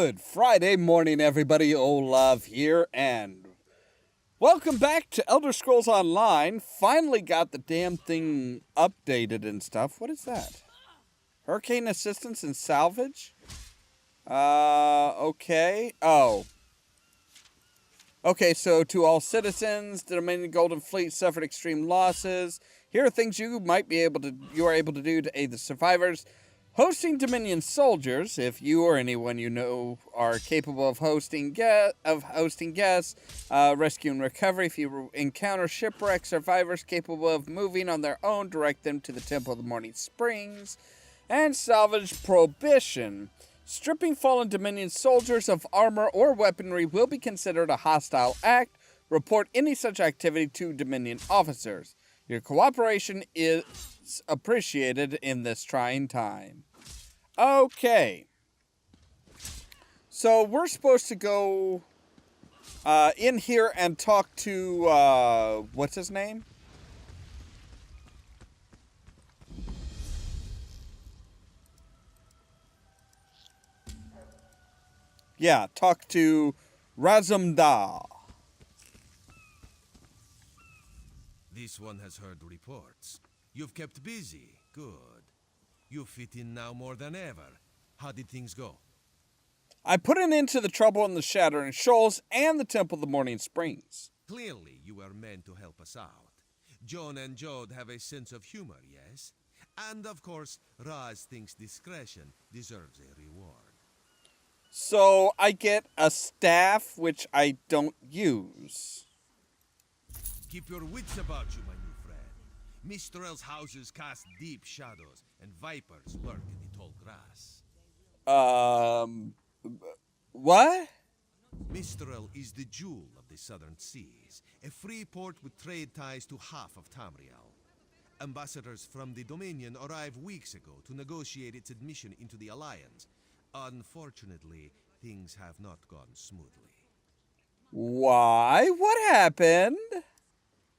Good Friday morning, everybody. Ollamh here, and welcome back to Elder Scrolls Online. Finally got the damn thing updated and stuff. What is that? Hurricane assistance and salvage? Okay. Oh. Okay, so to all citizens, the Dominion Golden Fleet suffered extreme losses. Here are things you are able to do to aid the survivors. Hosting Dominion soldiers, if you or anyone you know are capable of hosting guests, rescue and recovery. If you encounter shipwreck survivors capable of moving on their own, direct them to the Temple of the Morning Springs. And salvage prohibition. Stripping fallen Dominion soldiers of armor or weaponry will be considered a hostile act. Report any such activity to Dominion officers. Your cooperation is appreciated in this trying time. Okay. So we're supposed to go in here and talk to, what's his name? Yeah, talk to Razumda. This one has heard reports. You've kept busy. Good. You fit in now more than ever. How did things go? I put an end to the trouble in the Shattering Shoals and the Temple of the Morning Springs. Clearly, you were meant to help us out. John and Jode have a sense of humor, yes? And of course, Raz thinks discretion deserves a reward. So I get a staff, which I don't use. Keep your wits about you, my new friend. Mistrel's houses cast deep shadows, and vipers lurk in the tall grass. What? Mistrel is the jewel of the southern seas, a free port with trade ties to half of Tamriel. Ambassadors from the Dominion arrived weeks ago to negotiate its admission into the Alliance. Unfortunately, things have not gone smoothly. Why? What happened?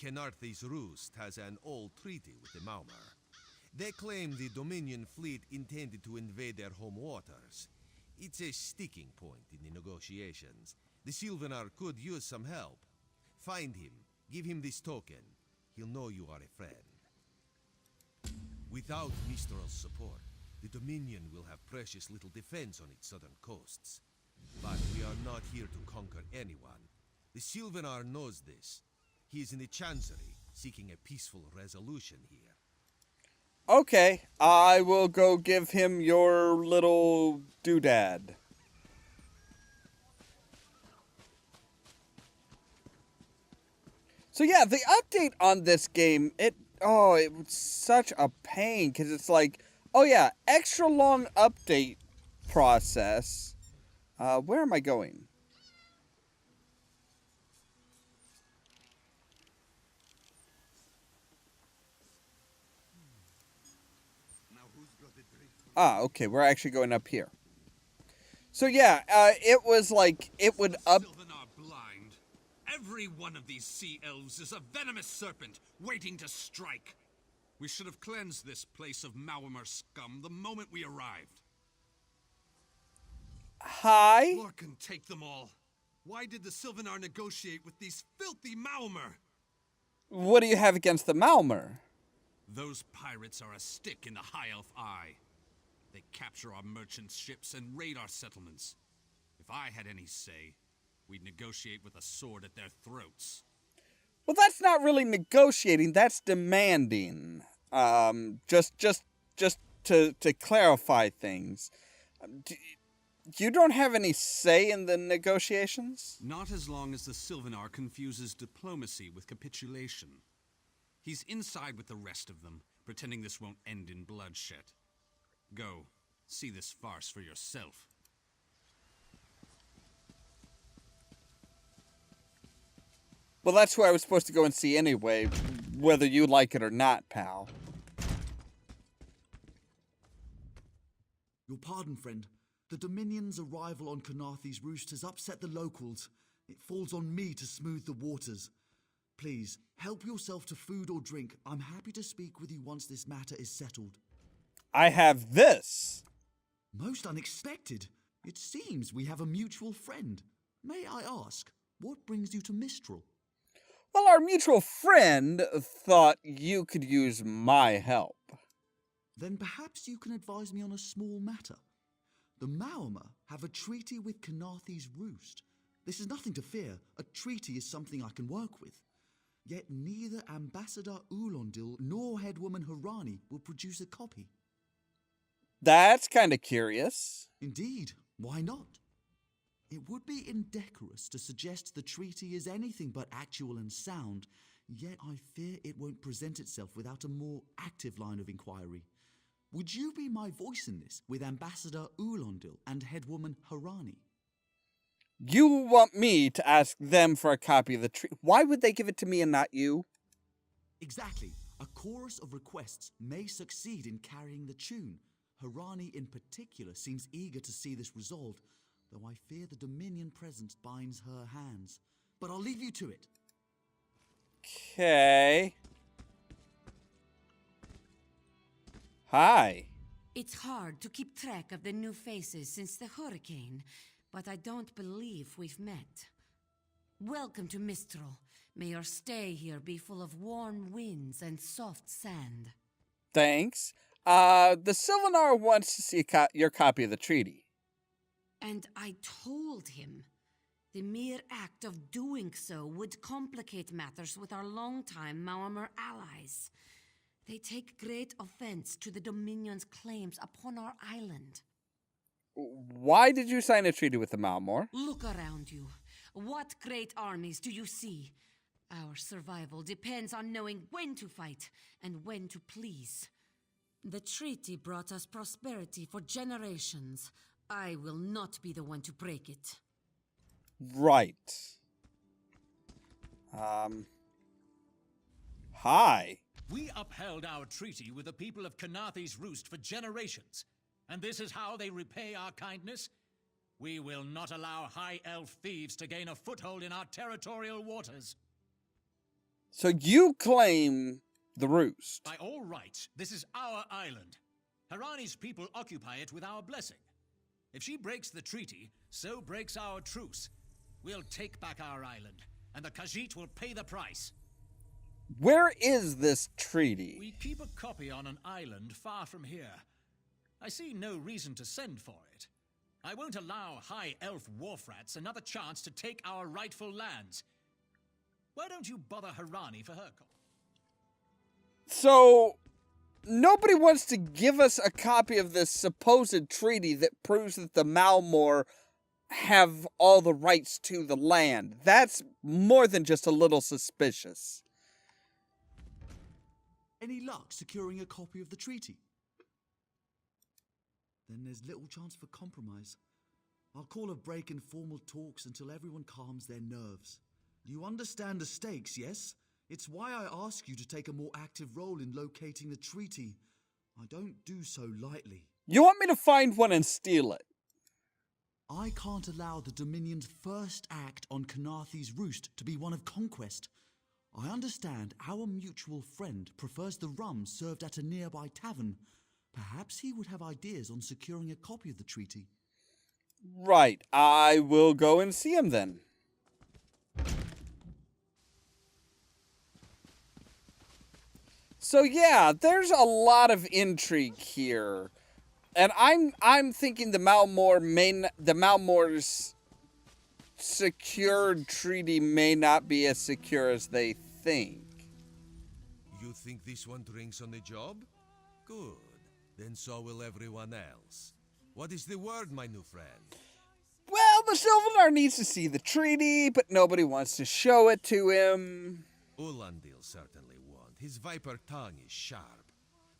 Kenarthi's Roost has an old treaty with the Maumar. They claim the Dominion fleet intended to invade their home waters. It's a sticking point in the negotiations. The Sylvanar could use some help. Find him, give him this token. He'll know you are a friend. Without Mistral's support, the Dominion will have precious little defense on its southern coasts. But we are not here to conquer anyone. The Sylvanar knows this. He is in the Chancery, seeking a peaceful resolution here. Okay, I will go give him your little doodad. So yeah, the update on this game, it was such a pain, because it's like, oh yeah, extra long update process. Where am I going? Okay, we're actually going up here. So yeah, it was like, it would up... Sylvanar blind. Every one of these sea elves is a venomous serpent, waiting to strike. We should have cleansed this place of Maumar scum the moment we arrived. Hi? Lorcan, take them all. Why did the Sylvanar negotiate with these filthy Maumar? What do you have against the Maumar? Those pirates are a stick in the High Elf eye. They capture our merchant ships and raid our settlements. If I had any say, we'd negotiate with a sword at their throats. Well, that's not really negotiating, that's demanding. Just to clarify things. You don't have any say in the negotiations? Not as long as the Sylvanar confuses diplomacy with capitulation. He's inside with the rest of them, pretending this won't end in bloodshed. Go, see this farce for yourself. Well, that's who I was supposed to go and see anyway, whether you like it or not, pal. Your pardon, friend. The Dominion's arrival on Kenarthi's Roost has upset the locals. It falls on me to smooth the waters. Please, help yourself to food or drink. I'm happy to speak with you once this matter is settled. I have this. Most unexpected. It seems we have a mutual friend. May I ask, what brings you to Mistral? Well, our mutual friend thought you could use my help. Then perhaps you can advise me on a small matter. The Maormer have a treaty with Canarthy's Roost. This is nothing to fear. A treaty is something I can work with. Yet neither Ambassador Ulondil nor Headwoman Harani will produce a copy. That's kind of curious. Indeed, why not? It would be indecorous to suggest the treaty is anything but actual and sound, yet I fear it won't present itself without a more active line of inquiry. Would you be my voice in this with Ambassador Ulondil and Headwoman Harani? You want me to ask them for a copy of the treaty? Why would they give it to me and not you? Exactly. A chorus of requests may succeed in carrying the tune. Harani in particular seems eager to see this resolved, though I fear the Dominion presence binds her hands. But I'll leave you to it. Okay. Hi. It's hard to keep track of the new faces since the hurricane, but I don't believe we've met. Welcome to Mistral. May your stay here be full of warm winds and soft sand. Thanks. The Sylvanar wants to see your copy of the treaty. And I told him. The mere act of doing so would complicate matters with our longtime Maormer allies. They take great offense to the Dominion's claims upon our island. Why did you sign a treaty with the Malmor? Look around you. What great armies do you see? Our survival depends on knowing when to fight and when to please. The treaty brought us prosperity for generations. I will not be the one to break it. Right. Hi. We upheld our treaty with the people of Canarthy's Roost for generations, and this is how they repay our kindness? We will not allow High Elf thieves to gain a foothold in our territorial waters. So you claim the Roost. By all rights, this is our island. Harani's people occupy it with our blessing. If she breaks the treaty, so breaks our truce. We'll take back our island, and the Khajiit will pay the price. Where is this treaty? We keep a copy on an island far from here. I see no reason to send for it. I won't allow High Elf wharf-rats another chance to take our rightful lands. Why don't you bother Harani for her call? So, nobody wants to give us a copy of this supposed treaty that proves that the Malmor have all the rights to the land. That's more than just a little suspicious. Any luck securing a copy of the treaty? Then there's little chance for compromise. I'll call a break in formal talks until everyone calms their nerves. You understand the stakes, yes? It's why I ask you to take a more active role in locating the treaty. I don't do so lightly. You want me to find one and steal it? I can't allow the Dominion's first act on Canarthy's Roost to be one of conquest. I understand our mutual friend prefers the rum served at a nearby tavern. Perhaps he would have ideas on securing a copy of the treaty. Right, I will go and see him then. So yeah, there's a lot of intrigue here. And I'm thinking the Malmor's secured treaty may not be as secure as they think. You think this one drinks on the job? Good. Then so will everyone else. What is the word, my new friend? Well, the Sylvanar needs to see the treaty, but nobody wants to show it to him. Ullandil certainly won't. His viper tongue is sharp.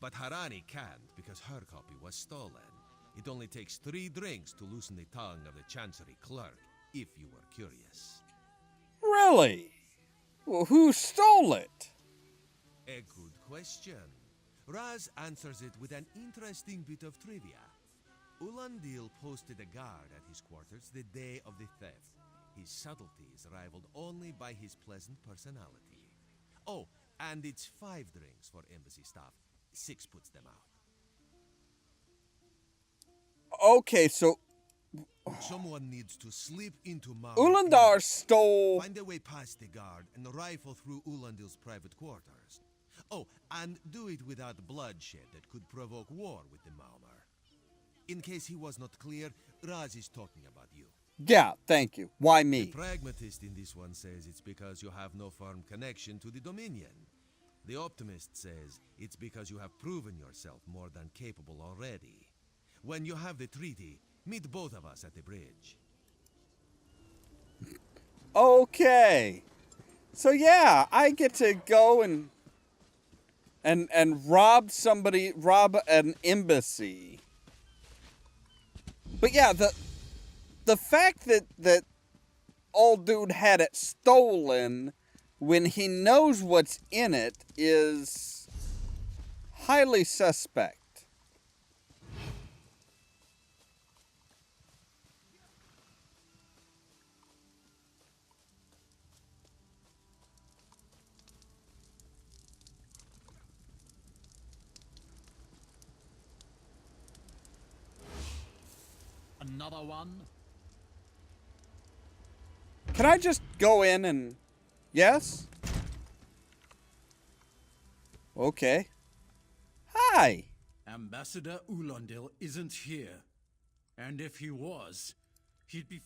But Harani can't because her copy was stolen. It only takes 3 drinks to loosen the tongue of the Chancery clerk, if you were curious. Really? Well, who stole it? A good question. Raz answers it with an interesting bit of trivia. Ullandil posted a guard at his quarters the day of the theft. His subtlety is rivaled only by his pleasant personality. Oh, and it's 5 drinks for embassy staff. 6 puts them out. Okay, so Someone needs to slip into Mount Ulandar stole... find a way past the guard and rifle through Ulandil's private quarters. Oh, and do it without bloodshed that could provoke war with the Malmar. In case he was not clear, Raz is talking about you. Yeah, thank you. Why The me? pragmatist in this one says it's because you have no firm connection to the Dominion. The optimist says it's because you have proven yourself more than capable already. When you have the treaty, meet both of us at the bridge. Okay. So yeah, I get to go and rob an embassy. But yeah, the fact that old dude had it stolen when he knows what's in it is highly suspect. Another one? Can I just go in and... Yes? Okay. Hi. Ambassador Ulandil isn't here. And if he was, he'd be...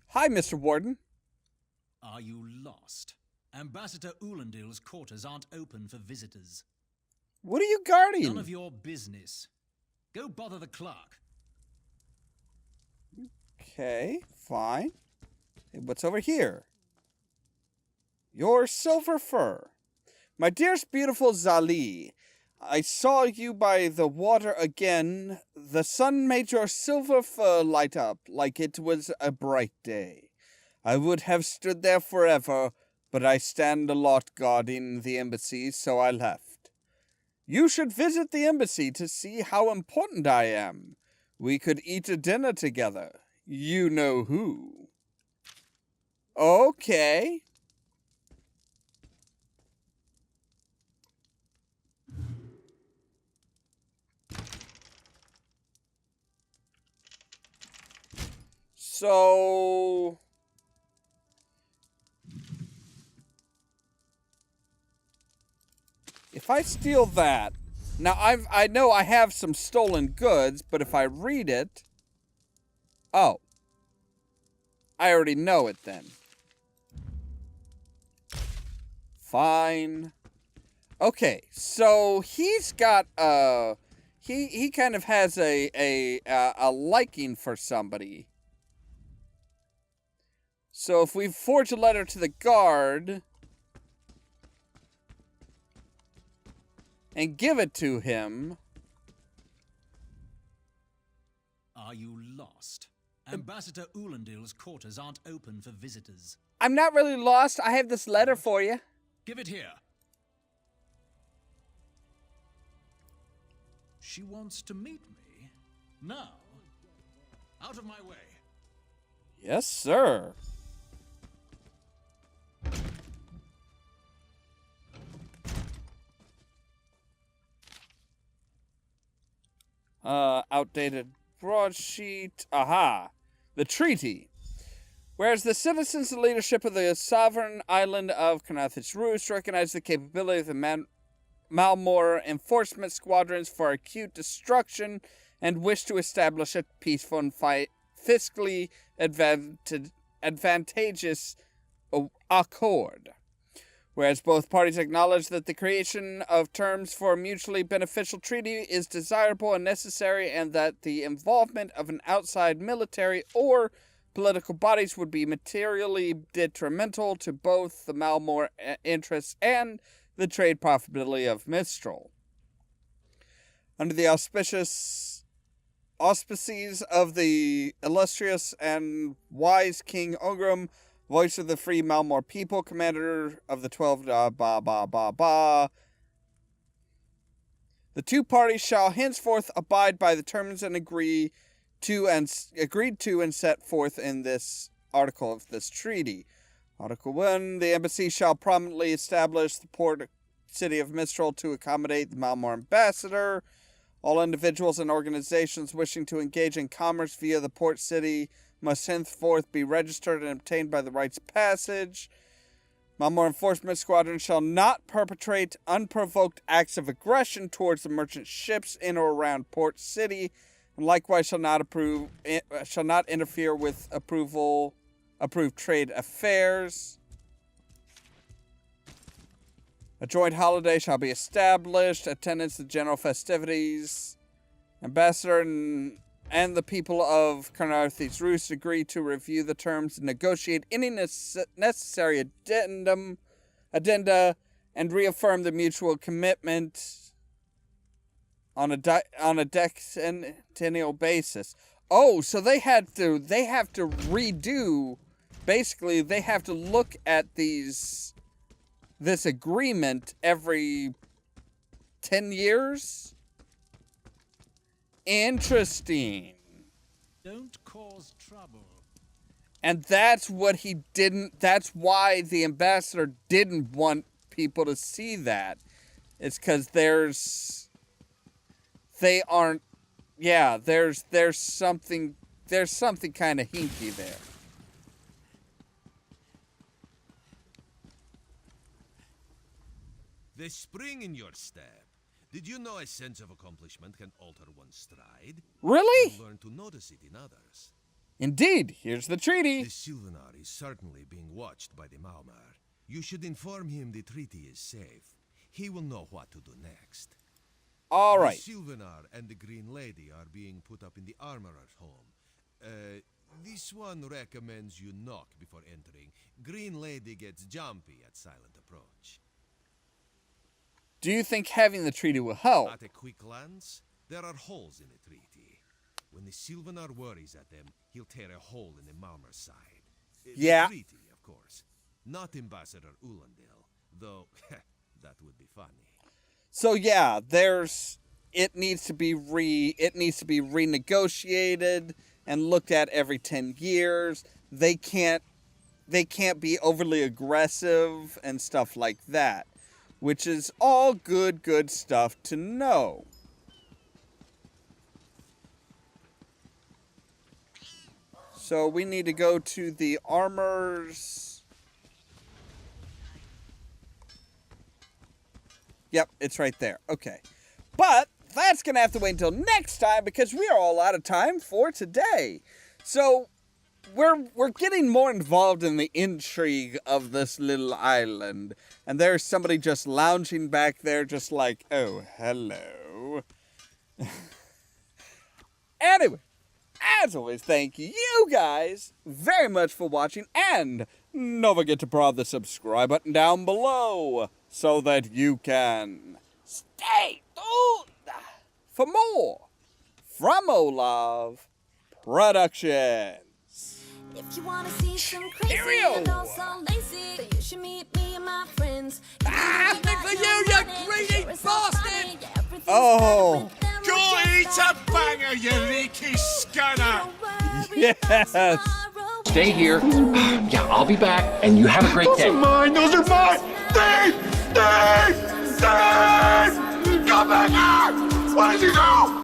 Hi, Mr. Warden. Are you lost? Ambassador Ulandil's quarters aren't open for visitors. What are you guarding? None of your business. Go bother the clerk. Okay, fine. Hey, what's over here? Your silver fur. My dearest beautiful Zali, I saw you by the water again. The sun made your silver fur light up like it was a bright day. I would have stood there forever, but I stand a lot guarding the embassy, so I left. You should visit the embassy to see how important I am. We could eat a dinner together. You know who. Okay. So... if I steal that... Now, I know I have some stolen goods, but if I read it... Oh. I already know it then. Fine. Okay, so he's got, he kind of has a liking for somebody. So if we forge a letter to the guard and give it to him... Are you lost? Ambassador Ulandil's quarters aren't open for visitors. I'm not really lost. I have this letter for you. Give it here. She wants to meet me. Now, out of my way. Yes, sir. Outdated broadsheet. Aha. The treaty. Whereas the citizens and leadership of the sovereign island of Kanathich Roost recognize the capability of the Malmor enforcement squadrons for acute destruction and wish to establish a peaceful and fiscally advantageous accord. Whereas both parties acknowledge that the creation of terms for a mutually beneficial treaty is desirable and necessary, and that the involvement of an outside military or political bodies would be materially detrimental to both the Malmor interests and the trade profitability of Mistral. Under the auspices of the illustrious and wise King Ogrim, voice of the free Malmore people, commander of the 12, The two parties shall henceforth abide by the terms and agreed to and set forth in this article of this treaty. Article 1, the embassy shall prominently establish the port city of Mistral to accommodate the Malmore ambassador. All individuals and organizations wishing to engage in commerce via the port city must henceforth be registered and obtained by the rites of passage. Malmore Enforcement Squadron shall not perpetrate unprovoked acts of aggression towards the merchant ships in or around Port City, and likewise shall not interfere with approved trade affairs. A joint holiday shall be established. Attendance to general festivities. Ambassador and the people of Carnarthy's Roost agree to review the terms and negotiate any necessary addenda and reaffirm the mutual commitment on a decennial basis. Oh, so they have to redo. Basically, they have to look at this agreement every 10 years. Interesting. Don't cause trouble. And that's what he didn't. That's why the ambassador didn't want people to see that. It's because there's something kind of hinky there. The spring in your step. Did you know a sense of accomplishment can alter one's stride? Really? You learn to notice it in others. Indeed. Here's the treaty. The Sylvanar is certainly being watched by the Maumar. You should inform him the treaty is safe. He will know what to do next. All right. The Sylvanar and the Green Lady are being put up in the armorer's home. This one recommends you knock before entering. Green Lady gets jumpy at silent approach. Do you think having the treaty will help? At a quick glance, there are holes in the treaty. When the Sylvanar worries at them, he'll tear a hole in the Malmar side. Yeah. The treaty, of course. Not Ambassador Ullandil, though that would be funny. So yeah, it needs to be renegotiated and looked at every 10 years. They can't be overly aggressive and stuff like that. Which is all good stuff to know. So we need to go to the armors. Yep, it's right there. Okay. But that's going to have to wait until next time because we are all out of time for today. So we're getting more involved in the intrigue of this little island. And there's somebody just lounging back there just like, oh, hello. Anyway, as always, thank you guys very much for watching. And don't forget to prod the subscribe button down below so that you can stay tuned for more from Ollamh Productions. If you wanna see some crazy and also lazy, then you should meet me and my friends. Nothing for you greedy bastard! Oh. Go eat a banger, you leaky scunner! Yes. Stay here. Yeah, I'll be back, and you have a great day. Those are mine! Those are mine! Thief! Thief! Thief! Come back here! Where did you go?